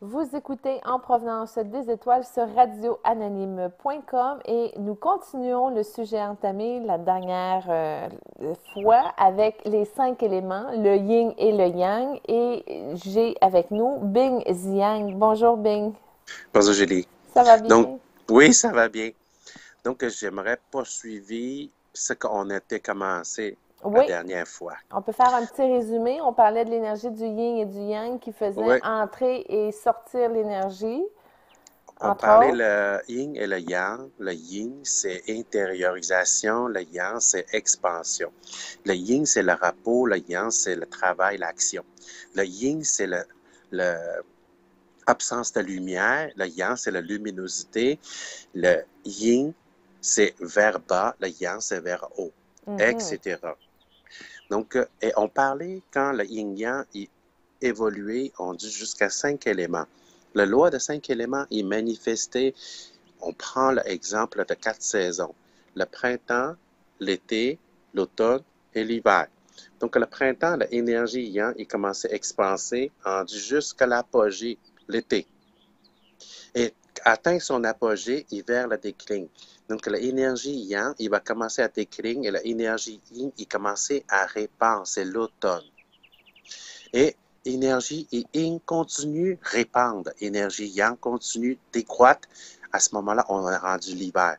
Vous écoutez En provenance des étoiles sur radioanonyme.com et nous continuons le sujet entamé la dernière fois avec les 5 éléments, le yin et le yang. Et j'ai avec nous Bing Ziyang. Bonjour Bing. Bonjour Julie. Ça va Donc, bien? oui, ça va bien. Donc, j'aimerais poursuivre ce qu'on était commencé la Oui, dernière fois. on peut faire un petit résumé. On parlait de l'énergie du yin et du yang qui faisait Oui, entrer et sortir l'énergie, on entre parlait autres. le yin et le yang. Le yin, c'est intériorisation. Le yang, c'est expansion. Le yin, c'est le repos. Le yang, c'est le travail, l'action. Le yin, c'est le absence de lumière. Le yang, c'est la luminosité. Le yin, c'est vers bas. Le yang, c'est vers haut, Mhm. etc. Donc, et on parlait quand le yin-yang évoluait, on dit jusqu'à 5 éléments. La loi de 5 éléments est manifestée, on prend l'exemple de 4 saisons. Le printemps, l'été, l'automne et l'hiver. Donc, le printemps, l'énergie yang est commencé à expanser, on dit jusqu'à l'apogée, l'été. Et atteint son apogée, il vers le déclin. Donc, l'énergie yang, il va commencer à décliner et l'énergie yin, il commence à répandre. C'est l'automne. Et énergie et yin continue à répandre. Énergie yang continue décroître. À ce moment-là, on a rendu l'hiver.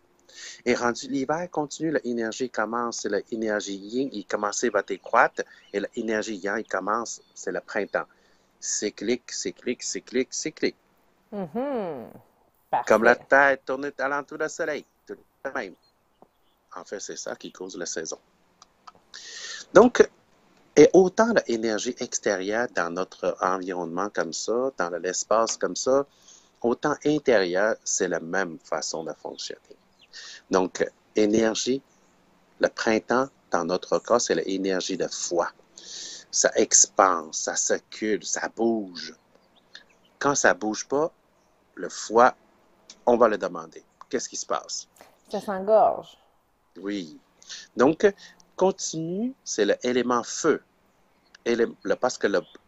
Et rendu l'hiver, continue, l'énergie commence, c'est l'énergie yin, il commence à décroître, et l'énergie yang, il commence, c'est le printemps. Cyclique, cyclique, cyclique, cyclique. Mhm. Comme la Parfait. Terre tourne alentour du Soleil. Tout de même. En fait, c'est ça qui cause la saison. Donc, et autant l'énergie extérieure dans notre environnement comme ça, dans l'espace comme ça, autant intérieur, c'est la même façon de fonctionner. Donc, énergie, le printemps, dans notre cas, c'est l'énergie de foi. Ça expanse, ça circule, ça bouge. Quand ça ne bouge pas, le foie, on va le demander. Qu'est-ce qui se passe? Ça s'engorge. Oui. Donc, continue, c'est l'élément feu. Parce que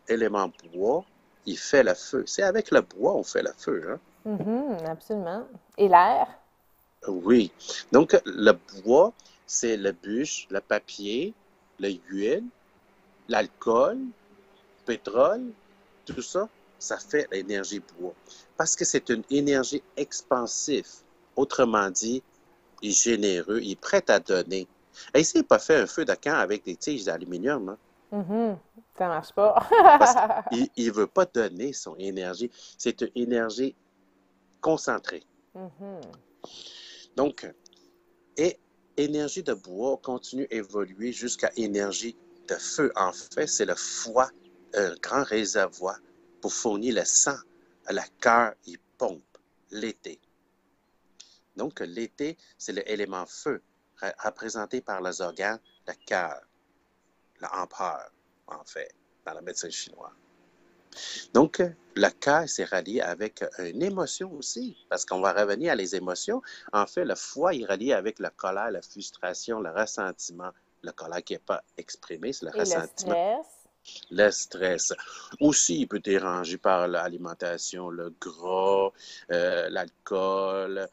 l'élément bois, il fait le feu. C'est avec le bois qu'on fait le feu. Hein? Mhm, absolument. Et l'air? Oui. Donc, le bois, c'est le bûche, le papier, l'huile, l'alcool, le pétrole, tout ça, ça fait l'énergie bois. Parce que c'est une énergie expansive. Autrement dit, il est généreux, il est prêt à donner. Et s'il n'a pas fait un feu de camp avec des tiges d'aluminium, hein, Mhm, ça marche pas. parce qu'il ne veut pas donner son énergie. C'est une énergie concentrée. Mhm. Donc, et énergie de bois continue à évoluer jusqu'à énergie de feu. En fait, c'est le foie, un grand réservoir pour fournir le sang à la cœur et pompe l'été. Donc, l'été, c'est l'élément feu, représenté par les organes, le cœur, l'empereur, en fait, dans la médecine chinoise. Donc, le cœur, c'est relié avec une émotion aussi, parce qu'on va revenir à les émotions. En fait, le foie est relié avec la colère, la frustration, le ressentiment. Le colère qui n'est pas exprimé, c'est le Et le ressentiment. stress? Le stress. Aussi, il peut être dérangé par l'alimentation, le gras, l'alcool,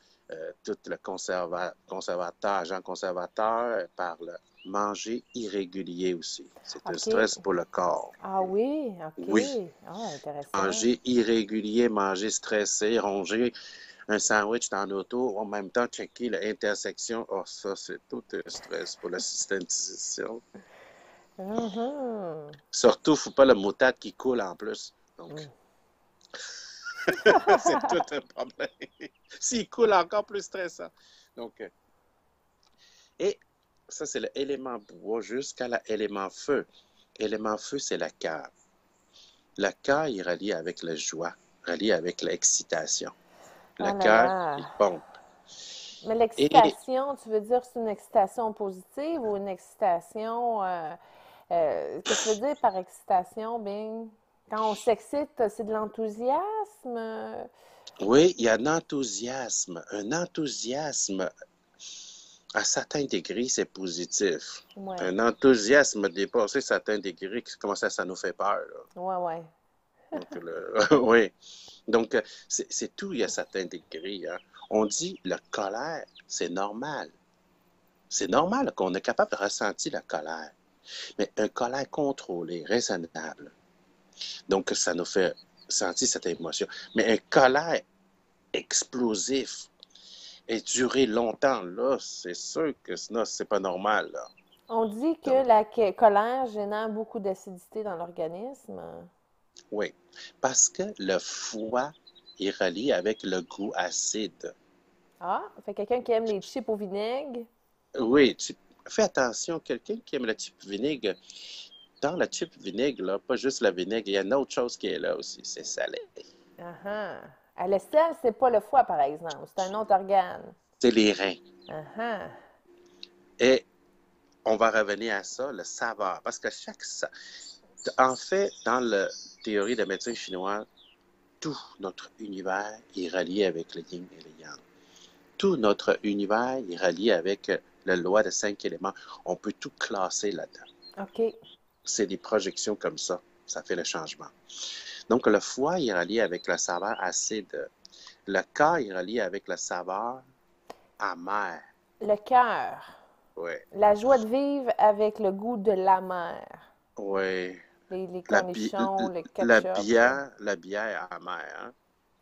tout le conservateur, agent conservateur, par le manger irrégulier aussi. C'est un OK. stress pour le corps. Ah oui, Oui. OK. Ah, intéressant. Manger irrégulier, manger stressé, ronger un sandwich dans l'auto, en même temps checker l'intersection. Oh, ça, c'est tout un stress pour le système digestion. Mhm. Surtout, il ne faut pas le moutarde qui coule en plus. Donc, Mm. c'est tout un problème. S'il coule, encore plus stressant. Donc, et ça, c'est l'élément bois jusqu'à l'élément feu. L'élément feu, c'est le cœur. Le cœur est relié avec la joie, relié avec l'excitation. Le Oh là cœur, là. il pompe. Mais Et l'excitation, tu veux dire que c'est une excitation positive ou une excitation... qu'est-ce que tu veux dire par excitation, Bing? Quand on s'excite, c'est de l'enthousiasme? oui, il y a un enthousiasme à certains degrés, c'est positif. Ouais, Un enthousiasme dépassé certains degrés, comment ça nous fait peur. Là. ouais, ouais. Donc, oui. Donc, c'est tout, il y a certains degrés. Hein. On dit la colère, c'est normal. C'est normal qu'on est capable de ressentir la colère, mais une colère contrôlée, raisonnable. Donc, ça nous fait sentir cette émotion. Mais une colère explosive et durer longtemps, là, c'est sûr que sinon, c'est pas normal. Là. On dit que Donc, la colère génère beaucoup d'acidité dans l'organisme. oui, parce que le foie est relié avec le goût acide. Ah, fait quelqu'un qui aime les chips au vinaigre. Oui, fais attention, quelqu'un qui aime le type vinaigre, dans le type vinaigre, là, pas juste le vinaigre, il y a une autre chose qui est là aussi, c'est salé. Ah ah. Ah, le sel, c'est pas le foie, par exemple. C'est un autre organe. C'est les reins. Ah ah. Et on va revenir à ça, le saveur, parce que en fait, dans la théorie de médecine chinoise, tout notre univers est relié avec le yin et le yang. Tout notre univers est relié avec la loi de 5 éléments. On peut tout classer là-dedans. OK. C'est des projections comme ça fait le changement. Donc, le foie est relié avec la saveur acide. Le cœur est relié avec la saveur amère. Le cœur. Oui, La joie de vivre avec le goût de l'amer. oui. Les La, bi- cornichons, le ketchup. la bière amère.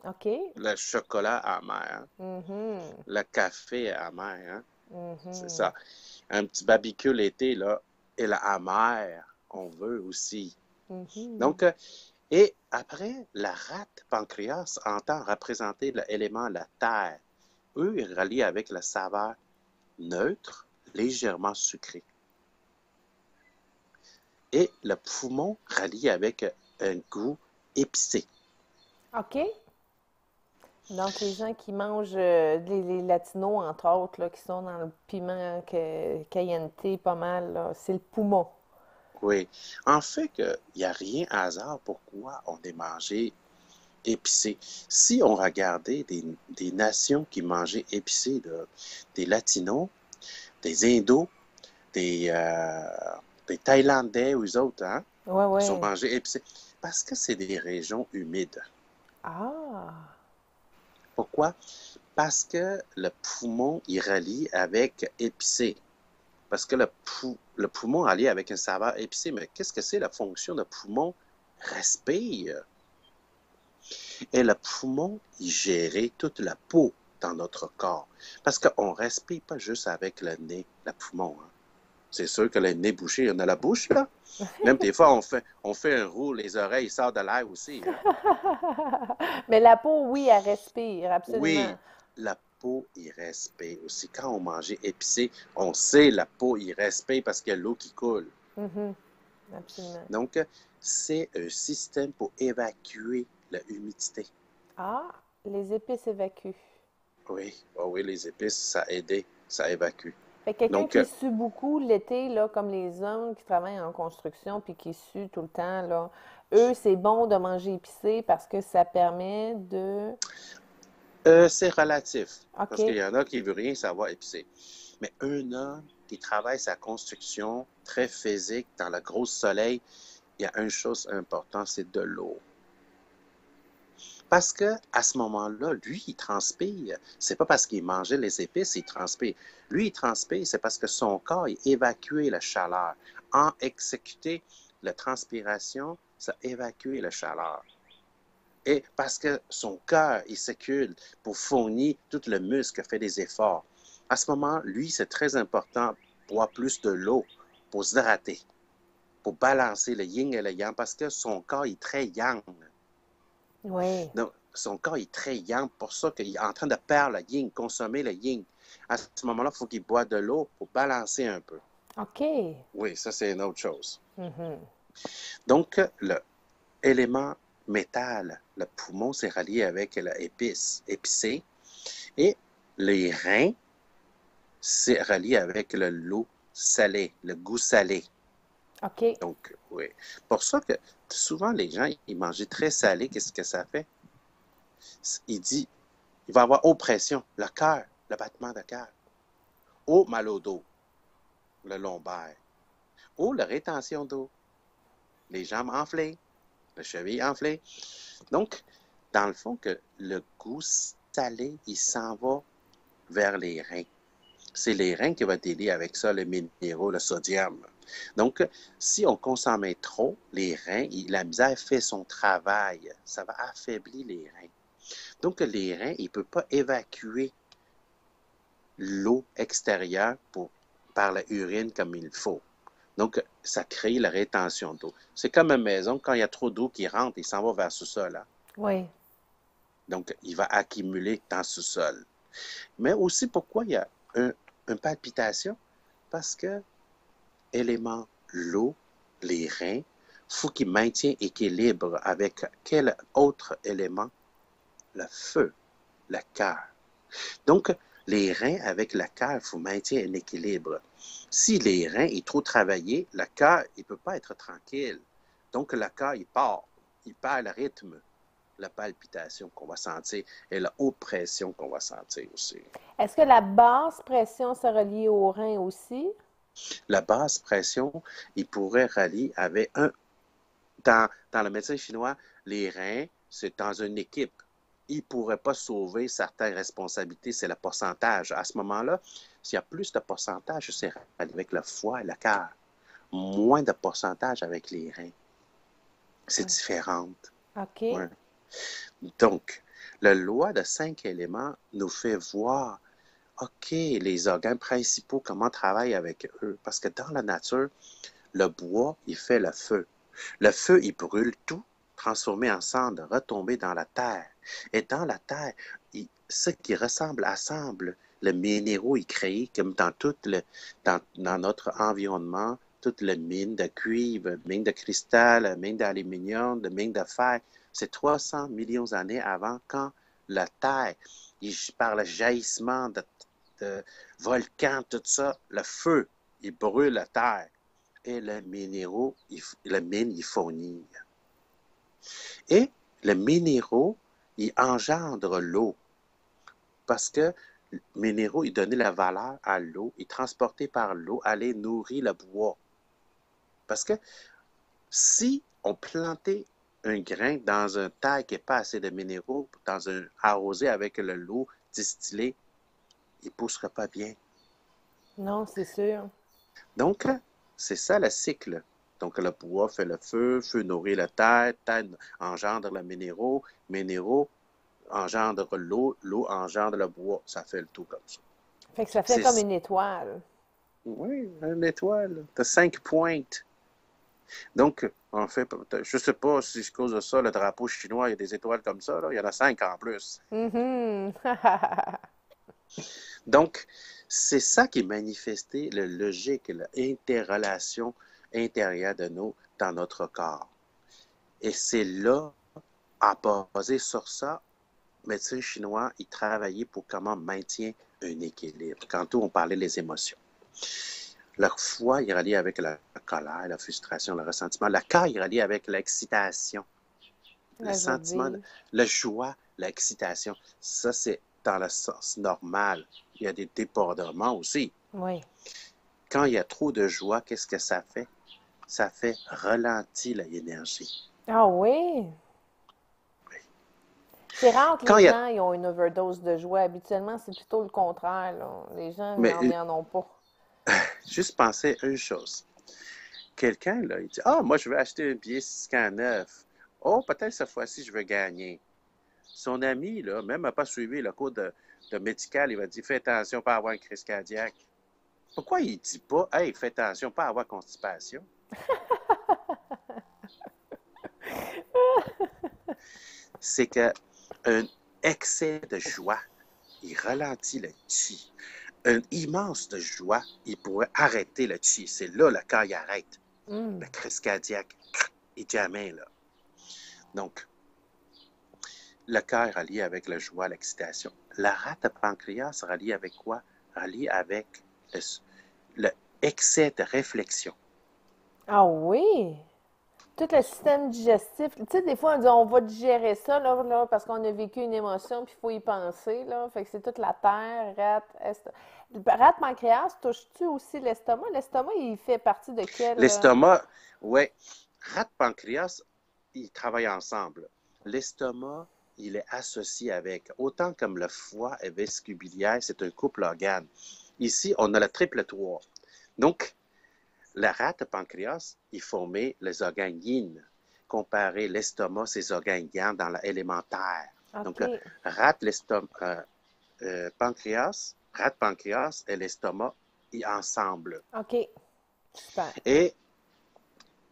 Hein? OK. Le chocolat amer. Hein? Mhm. Le café amer. Hein? C'est Mhm. ça. Un petit barbecue l'été, là, et la amère, on veut aussi. Mhm. Donc, et après, la rate pancréas entend représenter l'élément la terre. Eux, ils relient avec la saveur neutre, légèrement sucrée. Et le poumon relie avec un goût épicé. OK. Donc, les gens qui mangent, les latinos, entre autres, là, qui sont dans le piment cayenne pas mal, là, c'est le poumon. Oui. En fait, il n'y a rien à hasard pourquoi on est mangé épicé. Si on regardait des nations qui mangeaient épicé, là, des latinos, des indos, des, euh, des Thaïlandais ou les autres, hein, Ouais, qui sont ouais. mangés épicés, parce que c'est des régions humides. Ah. Pourquoi? Parce que le poumon, il relie avec épicé. Parce que le poumon relie avec un saveur épicé. Mais qu'est-ce que c'est la fonction? Le poumon respire. Et le poumon, il gère toute la peau dans notre corps. Parce qu'on ne respire pas juste avec le nez, le poumon. Hein. C'est sûr que le nez bouché, on a la bouche, là. Même des fois, on fait un roux, les oreilles sortent de l'air aussi. Hein. Mais la peau, oui, elle respire, absolument. Oui, la peau, il respire aussi. Quand on mange épicé, on sait la peau, il respire parce qu'il y a l'eau qui coule. Mhm. Absolument. Donc, c'est un système pour évacuer l'humidité. Ah, les épices évacuent. Oui, oh oui, les épices, ça aide, ça évacue. Fait que quelqu'un Donc, qui sue beaucoup l'été, là, comme les hommes qui travaillent en construction puis qui suent tout le temps, là, eux, c'est bon de manger épicé parce que ça permet de... c'est relatif, parce qu'il OK. y en a qui ne veulent rien savoir épicé. Mais un homme qui travaille sa construction très physique, dans le gros soleil, il y a une chose importante, c'est de l'eau. Parce que à ce moment-là, lui, il transpire. C'est pas parce qu'il mangeait les épices, il transpire. Lui, il transpire, c'est parce que son corps a évacué la chaleur. En exécuter la transpiration, ça évacue la chaleur. Et parce que son cœur, il circule pour fournir tout le muscle fait des efforts. À ce moment, lui, c'est très important de boire plus de l'eau pour s'hydrater, pour balancer le yin et le yang, parce que son corps est très yang. Oui. Donc, son corps est très yang, pour ça qu'il est en train de perdre le yin, consommer le yin. À ce moment-là, il faut qu'il boive de l'eau pour balancer un peu. OK. Oui, ça, c'est une autre chose. Mhm. Donc, l'élément métal, le poumon, c'est relié avec l'épice, épicé. Et les reins, c'est relié avec l'eau salée, le goût salé. OK. Donc, oui. Pour ça que souvent, les gens, ils mangent très salé. Qu'est-ce que ça fait? Il dit, il va avoir oppression, le cœur, le battement de cœur. Ou mal au dos, le lombaire. Ou la rétention d'eau, les jambes enflées, le cheville enflé. Donc, dans le fond, que le goût salé, il s'en va vers les reins. C'est les reins qui vont t'aider avec ça, le minéraux, le sodium. Donc, si on consommait trop, les reins, la misère fait son travail. Ça va affaiblir les reins. Donc, les reins, ils ne peuvent pas évacuer l'eau extérieure par la urine comme il faut. Donc, ça crée la rétention d'eau. C'est comme une maison, quand il y a trop d'eau qui rentre, il s'en va vers le sous-sol. Hein? Oui. Donc, il va accumuler dans le sous-sol. Mais aussi, pourquoi il y a une palpitation? Parce que élément, l'eau, les reins, il faut qu'ils maintiennent équilibre avec quel autre élément? Le feu, le cœur. Donc, les reins avec le cœur, il faut maintenir un équilibre. Si les reins sont trop travaillés, le cœur, il ne peut pas être tranquille. Donc, le cœur, il perd le rythme, la palpitation qu'on va sentir et la haute pression qu'on va sentir aussi. Est-ce que la basse pression se relie aux reins aussi? La basse pression, il pourrait rallier avec dans le médecin chinois, les reins, c'est dans une équipe. Il ne pourrait pas sauver certaines responsabilités, c'est le pourcentage. À ce moment-là, s'il y a plus de pourcentage, c'est avec le foie et le cœur. Moins de pourcentage avec les reins. C'est différent. OK. Ouais. Donc, la loi de 5 éléments nous fait voir, OK, les organes principaux, comment travailler avec eux. Parce que dans la nature, le bois, il fait le feu. Le feu, il brûle tout, transformé en cendre, retomber dans la terre. Et dans la terre, ce qui ressemble assemble le minéraux est créé comme dans notre environnement, toutes les mines de cuivre, mines de cristal, mines d'aluminium, de mines de fer. C'est 300 millions d'années avant quand la terre, par le jaillissement de volcans, tout ça, le feu, il brûle la terre et le minéraux, le mine, il fournit. Et le minéraux, il engendre l'eau parce que le minéraux, il donnait la valeur à l'eau, il transportait par l'eau, allait nourrir le bois. Parce que si on plantait un grain dans un terre qui n'a pas assez de minéraux, arrosé avec l'eau distillée, il ne poussera pas bien. Non, c'est sûr. Donc, c'est ça le cycle. Donc, le bois fait le feu, feu nourrit la terre, terre engendre le minéraux engendre l'eau, l'eau engendre le bois. Ça fait le tout comme ça. Fait que ça fait comme C'est, une étoile. oui, une étoile. Tu as 5 pointes. Donc, en fait, je ne sais pas si à cause de ça, le drapeau chinois, il y a des étoiles comme ça. Là. Il y en a 5 en plus. Mhm. Donc, c'est ça qui est manifesté, la logique, l'interrelation intérieure de nous dans notre corps. Et c'est là, à baser sur ça, le médecin chinois, il travaillait pour comment maintenir un équilibre. Quand on parlait des émotions. Leur foie, il est relié avec la colère, la frustration, le ressentiment. Le cœur, il est relié avec l'excitation. Le La joie de sentiment, vivre. le joie, l'excitation. Ça, c'est dans le sens normal. Il y a des débordements aussi. Oui. Quand il y a trop de joie, qu'est-ce que ça fait? Ça fait ralentir l'énergie. Ah oui? C'est rare que Quand les il y a... gens ils ont une overdose de joie. Habituellement, c'est plutôt le contraire, là. Les gens, Mais ils en ont pas. juste penser à une chose. Quelqu'un, là, il dit, « Ah, moi, je vais acheter un billet 6,9. Oh, peut-être cette fois-ci, je vais gagner. » Son ami, là, même n'a pas suivi le cours de médical, il va dire, « Fais attention, pas avoir une crise cardiaque. » Pourquoi il ne dit pas, « Hey, fais attention, pas avoir constipation. » C'est qu'un excès de joie, il ralentit le chi. Un immense de joie, il pourrait arrêter le chi. C'est là le cœur il arrête. La crise cardiaque, il jamais là. Donc, le cœur est relié avec la joie, l'excitation. La rate pancréas sera reliée avec quoi? Reliée avec l'excès de réflexion. Ah oui? Tout le système digestif. Tu sais, des fois, on dit on va digérer ça là, parce qu'on a vécu une émotion, puis il faut y penser. Là. Fait que c'est toute la terre, rate pancréas, touches-tu aussi l'estomac? L'estomac, il fait partie de quel. L'estomac, oui. Rate pancréas, ils travaillent ensemble. L'estomac, il est associé avec, autant comme le foie et vestibulière, c'est un couple organe. Ici, on a le triple 3. Donc, la rate pancréas, il formait les organes yin, comparé l'estomac, ses organes yang dans l'élémentaire. Donc, OK. rate pancréas, rate pancréas et l'estomac ensemble. OK. Super. Et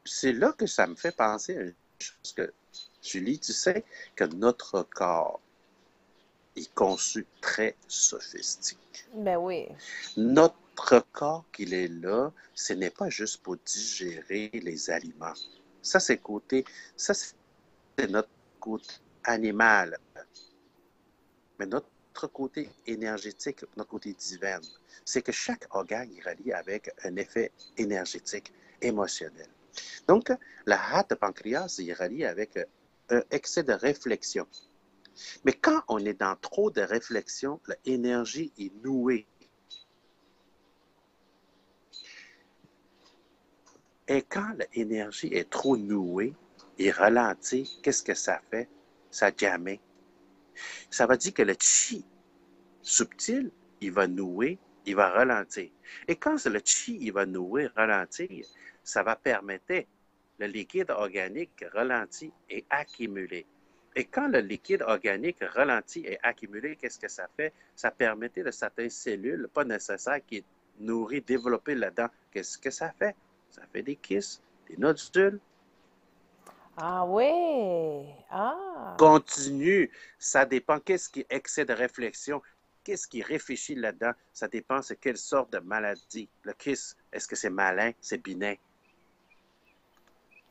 c'est là que ça me fait penser à une chose que, Julie, tu sais que notre corps est conçu très sophistiqué. Ben oui. Notre corps qu'il est là, ce n'est pas juste pour digérer les aliments. Ça, ça, c'est notre côté animal. Mais notre côté énergétique, notre côté divin, c'est que chaque organe est relié avec un effet énergétique, émotionnel. Donc, la rate de pancréas est reliée avec un excès de réflexion. Mais quand on est dans trop de réflexion, l'énergie est nouée. Et quand l'énergie est trop nouée et ralentie, qu'est-ce que ça fait? Ça jamme. Ça veut dire que le chi subtil, il va nouer, il va ralentir. Et quand le chi, il va nouer, ralentir, ça va permettre le liquide organique ralentit et accumulé. Et quand le liquide organique ralentit et accumulé, qu'est-ce que ça fait? Ça permettait de certaines cellules pas nécessaires qui nourrissent, développer là-dedans. Qu'est-ce que ça fait? Ça fait des kystes, des nodules. Ah oui. Ah. Continue, ça dépend. Qu'est-ce qui excède de réflexion? Qu'est-ce qui réfléchit là-dedans? Ça dépend de quelle sorte de maladie. Le kyste, est-ce que c'est malin, c'est bénin?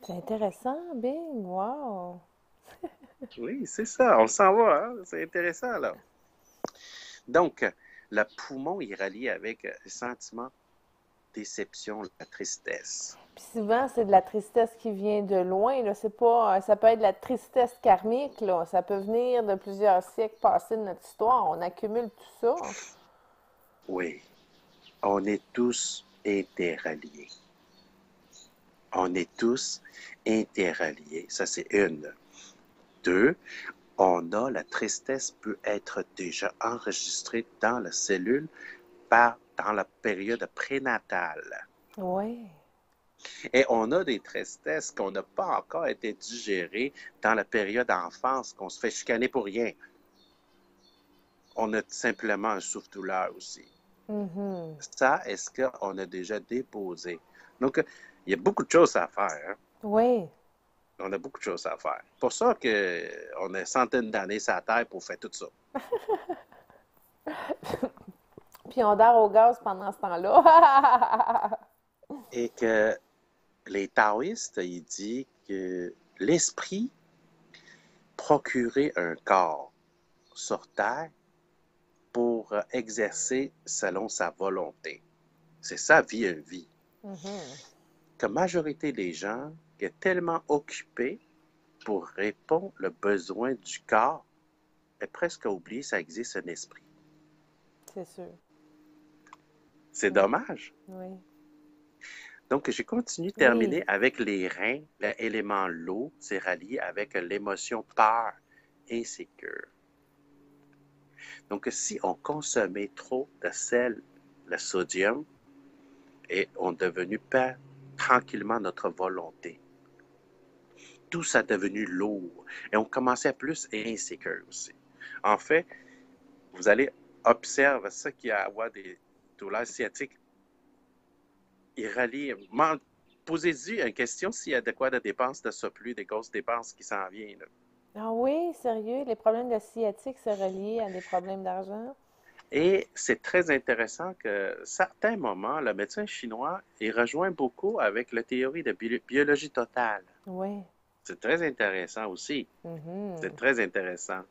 C'est intéressant, Bing. Wow. Oui, c'est ça, on s'en va, hein? C'est intéressant, là. Donc, le poumon est relié avec le sentiment, déception, la tristesse. Puis souvent, c'est de la tristesse qui vient de loin, là. C'est pas, ça peut être de la tristesse karmique, là. Ça peut venir de plusieurs siècles passés de notre histoire. On accumule tout ça. Oui, on est tous interreliés. On est tous interreliés. Ça, c'est une. Deux, la tristesse peut être déjà enregistrée dans la cellule dans la période prénatale. Oui. Et on a des tristesses qu'on n'a pas encore été digérées dans la période d'enfance, qu'on se fait chicaner pour rien. On a simplement un souffle-douleur aussi. Mhm. Ça, est-ce qu'on a déjà déposé? Donc, il y a beaucoup de choses à faire. Hein? Oui. On a beaucoup de choses à faire. C'est pour ça qu'on a centaines d'années sur la Terre pour faire tout ça. Puis on dort au gaz pendant ce temps-là. Et que les taoïstes, ils disent que l'esprit procurait un corps sur Terre pour exercer selon sa volonté. C'est ça, vie une vie. Mhm. Que la majorité des gens est tellement occupés pour répondre aux besoins du corps et presque oublié que ça existe un esprit. C'est sûr. C'est Oui. dommage. Oui. Donc, j'ai continué de Oui. terminer avec les reins, l'élément l'eau, c'est rallié avec l'émotion peur, insécure. Donc, si on consommait trop de sel, le sodium, et on est devenu perd tranquillement notre volonté. Tout ça est devenu lourd. Et on commençait à plus et insécure aussi. En fait, vous allez observer ce qui a à avoir des douleurs sciatiques. Il rallie. Posez-y une question s'il y a de quoi de dépenses de surplus, des grosses dépenses qui s'en viennent. Là. Ah oui, sérieux? Les problèmes de sciatique se relient à des problèmes d'argent? Et c'est très intéressant que certains moments, le médecin chinois, il rejoint beaucoup avec la théorie de biologie totale. Oui. C'est très intéressant aussi. C'est Mhm. très intéressant.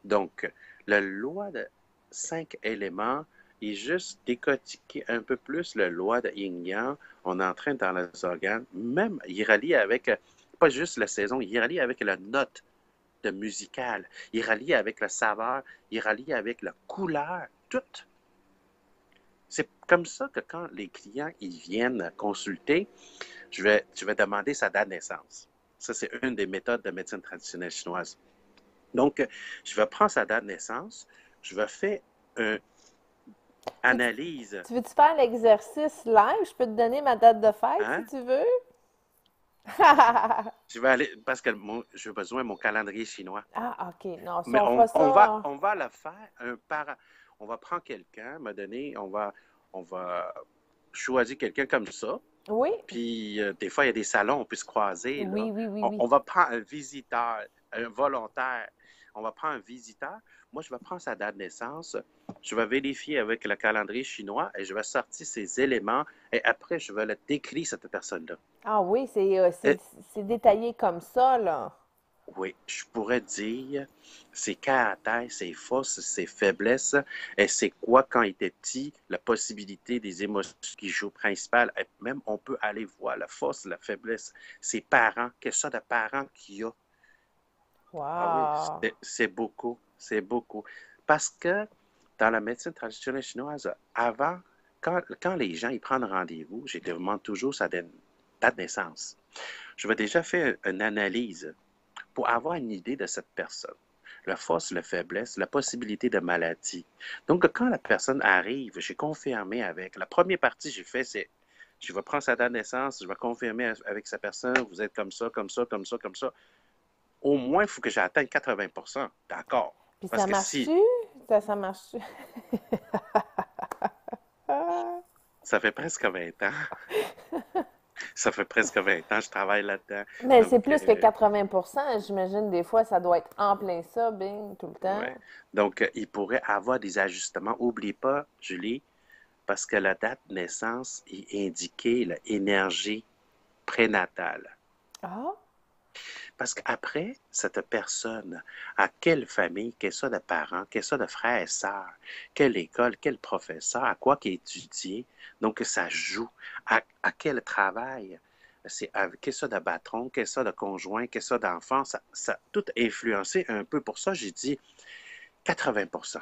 Donc, la loi de 5 éléments est juste décortiquer un peu plus la loi de yin-yang. On entraîne dans les organes. Même, il relie avec, pas juste la saison, il relie avec la note de musicale. Il relie avec la saveur. Il relie avec la couleur. Tout. C'est comme ça que quand les clients ils viennent consulter, je vais demander sa date de naissance. Ça, c'est une des méthodes de médecine traditionnelle chinoise. Donc, je vais prendre sa date de naissance, je vais faire une Tu, analyse, tu veux-tu faire l'exercice live? Je peux te donner ma date de fête si hein? tu veux. Je vais aller, parce que j'ai besoin de mon calendrier chinois. Ah, OK. Non, ça, Mais on fera ça. on va le faire on va prendre quelqu'un, me donner, on va choisir quelqu'un comme ça. Oui, Puis, des fois, il y a des salons, on peut se croiser, là. oui, oui, oui, oui. On va prendre un visiteur, un volontaire. On va prendre un visiteur. Moi, je vais prendre sa date de naissance. Je vais vérifier avec le calendrier chinois et je vais sortir ces éléments. Et après, je vais le décrire, cette personne-là. Ah oui, Et c'est détaillé comme ça, là. oui, je pourrais dire ses caractères, ses forces, ses faiblesses, et c'est quoi quand il était petit, la possibilité des émotions qui jouent principales, et même on peut aller voir la force, la faiblesse, ses parents, quelle sorte de parents qu'il y a. Ah oui, Wow. c'est beaucoup, c'est beaucoup. Parce que dans la médecine traditionnelle chinoise, avant, quand les gens ils prennent rendez-vous, je demande toujours sa date de naissance. Je vais déjà faire une analyse pour avoir une idée de cette personne. La force, la faiblesse, la possibilité de maladie. Donc, quand la personne arrive, j'ai confirmé avec. La première partie que j'ai fait, c'est je vais prendre sa date de naissance, je vais confirmer avec sa personne, vous êtes comme ça, comme ça, comme ça, comme ça. Au moins, il faut que j'atteigne 80%. D'accord. Puis Parce ça que si marche-tu? Ça marche-tu? ça fait presque 20 ans, ça fait presque 20 ans, je travaille là-dedans. Mais Donc, c'est plus que 80%. J'imagine des fois, ça doit être en plein ça, bing, tout le temps. ouais. Donc, il pourrait avoir des ajustements. N'oublie pas, Julie, parce que la date de naissance est indiquée l'énergie prénatale. Ah, Parce qu'après, cette personne, à quelle famille, quelle sorte de parents, quelle sorte de frères et sœurs, quelle école, quel professeur, à quoi qu'il a étudié. Donc, ça joue. À quel travail, c'est avec quelle sorte de patron, quelle sorte de conjoint, quelle sorte d'enfant, ça tout influencé un peu. Pour ça, j'ai dit 80%.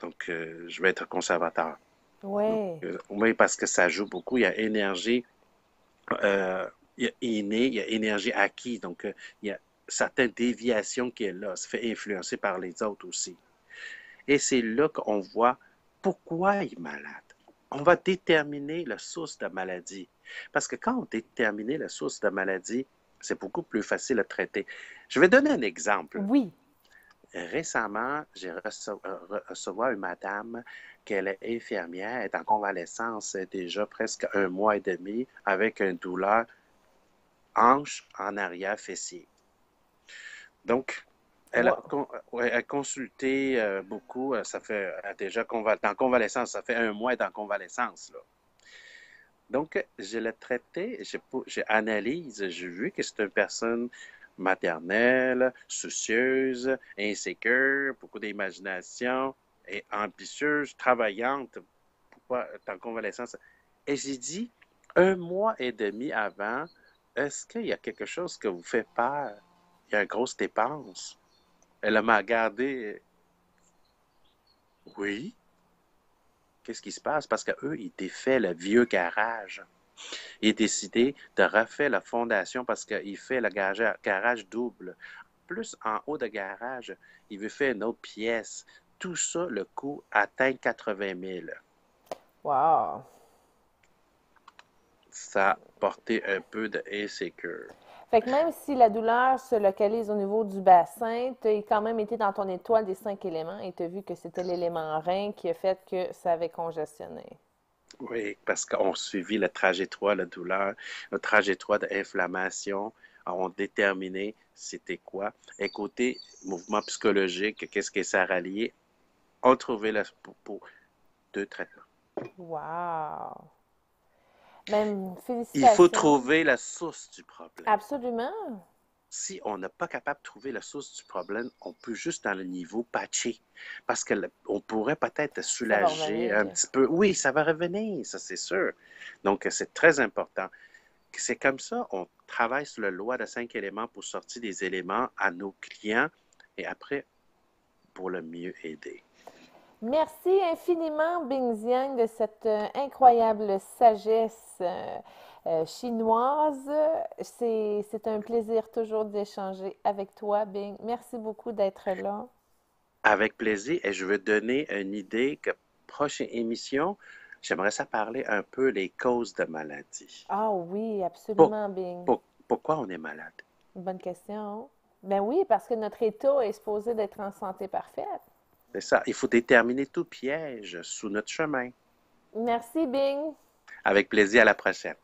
Donc, je vais être conservateur. Donc, ouais. oui, parce que ça joue beaucoup. Il y a énergie euh, il y a inné, il y a énergie acquise. Donc, il y a certaines déviations qui est là. Ça fait influencer par les autres aussi. Et c'est là qu'on voit pourquoi il est malade. On va déterminer la source de maladie. Parce que quand on détermine la source de maladie, c'est beaucoup plus facile à traiter. Je vais donner un exemple. Oui. Récemment, j'ai recevoir une madame qu'elle est infirmière, est en convalescence déjà presque un mois et demi avec une douleur hanche en arrière fessier. Donc, Wow. ouais, elle a consulté beaucoup. Ça fait déjà en convalescence, ça fait un mois d'en convalescence. Là. Donc, je l'ai traité, j'ai analyse, j'ai vu que c'est une personne maternelle, soucieuse, insécure, beaucoup d'imagination, et ambitieuse, travaillante. Pourquoi en convalescence? Et j'ai dit, un mois et demi avant, est-ce qu'il y a quelque chose que vous fait peur? Il y a une grosse dépense. Elle m'a regardé. Oui. Qu'est-ce qui se passe? Parce qu'eux, ils défait le vieux garage. Il a décidé de refaire la fondation parce qu'il fait le garage double. Plus en haut de garage, il veut faire une autre pièce. Tout ça, le coût atteint 80 000. Wow. Ça a porté un peu de insécurité. Fait que même si la douleur se localise au niveau du bassin, tu as quand même été dans ton étoile des 5 éléments et tu as vu que c'était l'élément rein qui a fait que ça avait congestionné. Oui, parce qu'on suivi la trajectoire de douleur, la trajectoire d'inflammation, on déterminé c'était quoi. Et côté mouvement psychologique, qu'est-ce que ça rallié, on trouvait pour deux traitements. Wow. Même Il faut félicitations. trouver la source du problème. Absolument. Si on n'est pas capable de trouver la source du problème, on peut juste dans le niveau patcher. Parce qu'on pourrait peut-être Ça va soulager un revenir. petit peu. Oui, ça va revenir, ça c'est sûr. Donc, c'est très important. C'est comme ça, on travaille sur la loi de 5 éléments pour sortir des éléments à nos clients et après, pour le mieux aider. Merci infiniment, Bing Ziang, de cette incroyable sagesse. chinoise. C'est un plaisir toujours d'échanger avec toi, Bing. Merci beaucoup d'être là. Avec plaisir, et je veux donner une idée que prochaine émission, j'aimerais ça parler un peu les causes de maladie. Ah oui, Pour- absolument, Bing. pourquoi on est malade? Bonne question. Ben oui, parce que notre état est supposé d'être en santé parfaite. C'est ça, il faut déterminer tout piège sous notre chemin. Merci, Bing. Avec plaisir, à la prochaine.